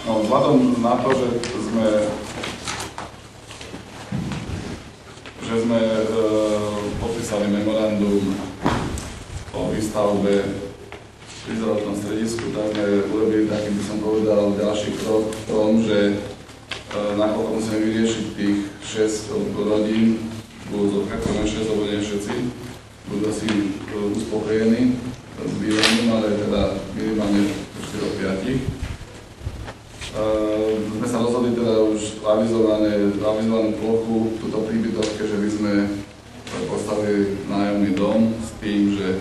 No, vzhľadom na to, že sme podpísali memorandum o výstavbe v izolačnom stredisku, tak sme urobili taký, by som povedal, ďalší krok v tom, že nakoľko musíme vyriešiť tých 6 rodín, budú zotkakované 6, lebo nie všetci budú asi uspokojení s bývaním, ale teda minimálne 4-5. Sme sa rozhodli teda už avizovanú plochu túto príbytovke, že by sme postavili nájomný dom s tým, že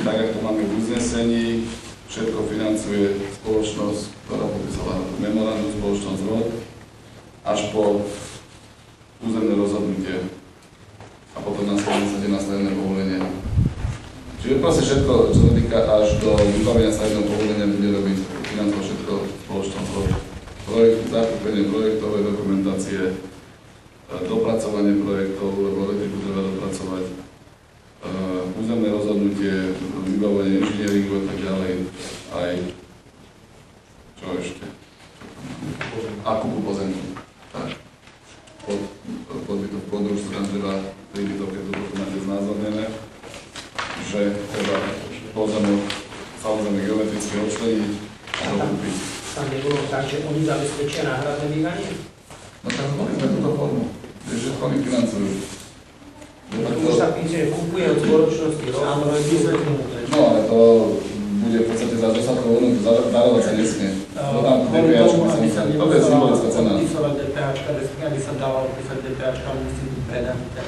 tak, ako to máme v uznesení, všetko financuje spoločnosť, ktorá podpísala memorandum, spoločnosť ROD, až po územné rozhodnutie a potom následné povolenie. Čiže proste všetko, čo sa týka až do vybavenia stavebného povolenia, bude robiť financovať všetko spoločnosť ROD. Zakúpenie projektovej dokumentácie, dopracovanie projektov, lebo elektriku treba dopracovať, územné rozhodnutie, vybavenie inžinieringu a tak ďalej, aj čo ešte? A kúpu pozemku. Tak. Podružstvo tam treba príbytovke to dokumenty znázornené, že treba pozemok samozrejme geometricky odčleniť a dokúpiť. Tam nebolo tak, že oni zabezpečia náhradné bývanie? No tak zvolili sme túto formu, že oni financujú. Už sa píše, že kúpuje od spoločnosti ROD. No ale to bude v podstate za dosadkovú hodnotu, darovať sa nesmie. To tam DPAčko by sa museli, to je symbolická cena. Odpísala DPAčka, aby sa dala odpísať DPAčka, musí byť predaný tá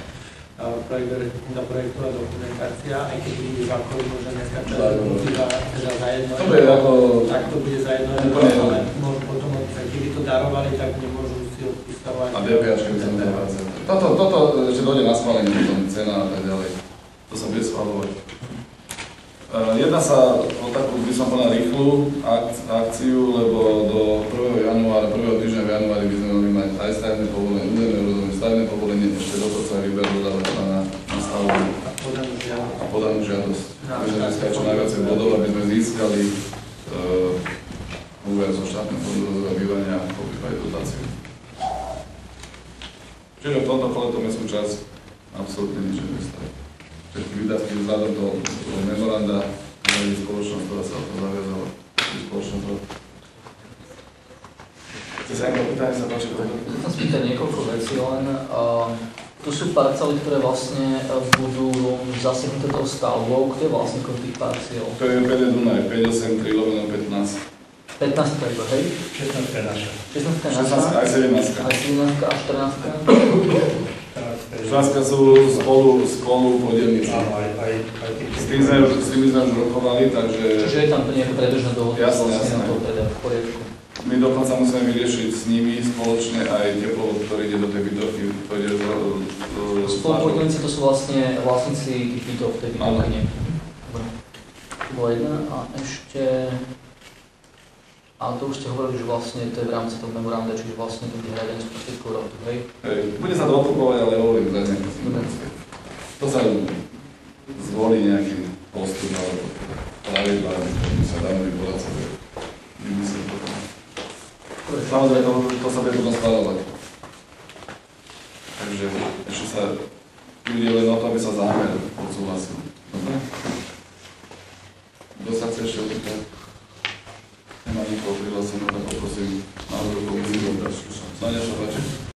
projektová dokumentácia, aj keď bude základ, možno dneska čas teda za jedno. To bude ako... Tak to bude za jedno, ale môžu potom odpísať. Keby to darovali, tak nemôžu si odpísať. A DPAčka by sa museli vracať. Toto ešte dojde na schválenie, potom cena a tak ďalej. To sa bude schváľovať. Jedná sa o takú, by som povedal, rýchlu akciu, lebo do 1. januára, 1. týždňa v januári by sme mali mať aj stavebné povolenie, územné rozhodnutie, stavebné povolenie, ešte dokonca aj výber dodávateľa na stavbu a podanú žiadosť. My sme získali čo najviac bodov, aby sme získali úver zo štátneho fondu rozvoja bývania a poprípade dotáciu. Čiže v tomto kole to mestskú časť absolútne nič nevystaví. Všetky výdavky vzhľadom do memoranda je spoločnosť, ktorá sa o to zaviazala. Spoločnosť ROD. Chce sa nejaké pýtanie sa páči? Chcem sa spýtať niekoľko vecí, len tu sú parcely, ktoré vlastne budú zasiahnuté tou stavbou. Kto je vlastníkom tých parciel? To je PD Dunaj, 583/15. 15 to je to, hej? 16 je naša. 16 je naša. 16 aj 17. Aj 17 a 14. 16 sú spolu podielnici. Áno, aj s tým sme už rokovali, takže... Čiže je tam to nejaké predbežné dohody vlastne na to teda v poriadku. My dokonca musíme vyriešiť s nimi spoločne aj teplovod, ktorý ide do tej bytovky, to ide spolupodielnici to sú vlastne vlastníci tých bytov v tej bytovke, nie? Dobre. To bola jedna a ešte... A to už ste hovorili, že vlastne to je v rámci toho memoranda, čiže vlastne to bude hradenie z prostriedkov ROD, hej? Bude sa to okupovať, ale hovorím za nejaké situácie. To sa zvolí nejaký postup alebo pravidlá, ktorý sa dá vyvolať sebe. Vymyslieť potom. Samozrejme, to sa bude potom schváľovať. Takže ešte sa bude len o to, aby sa zámer odsúhlasil. Dobre? Kto sa chce ešte opýtať? Nemá nikoho prihláseného, tak poprosím náhodou komisiu. Snáď sa páči.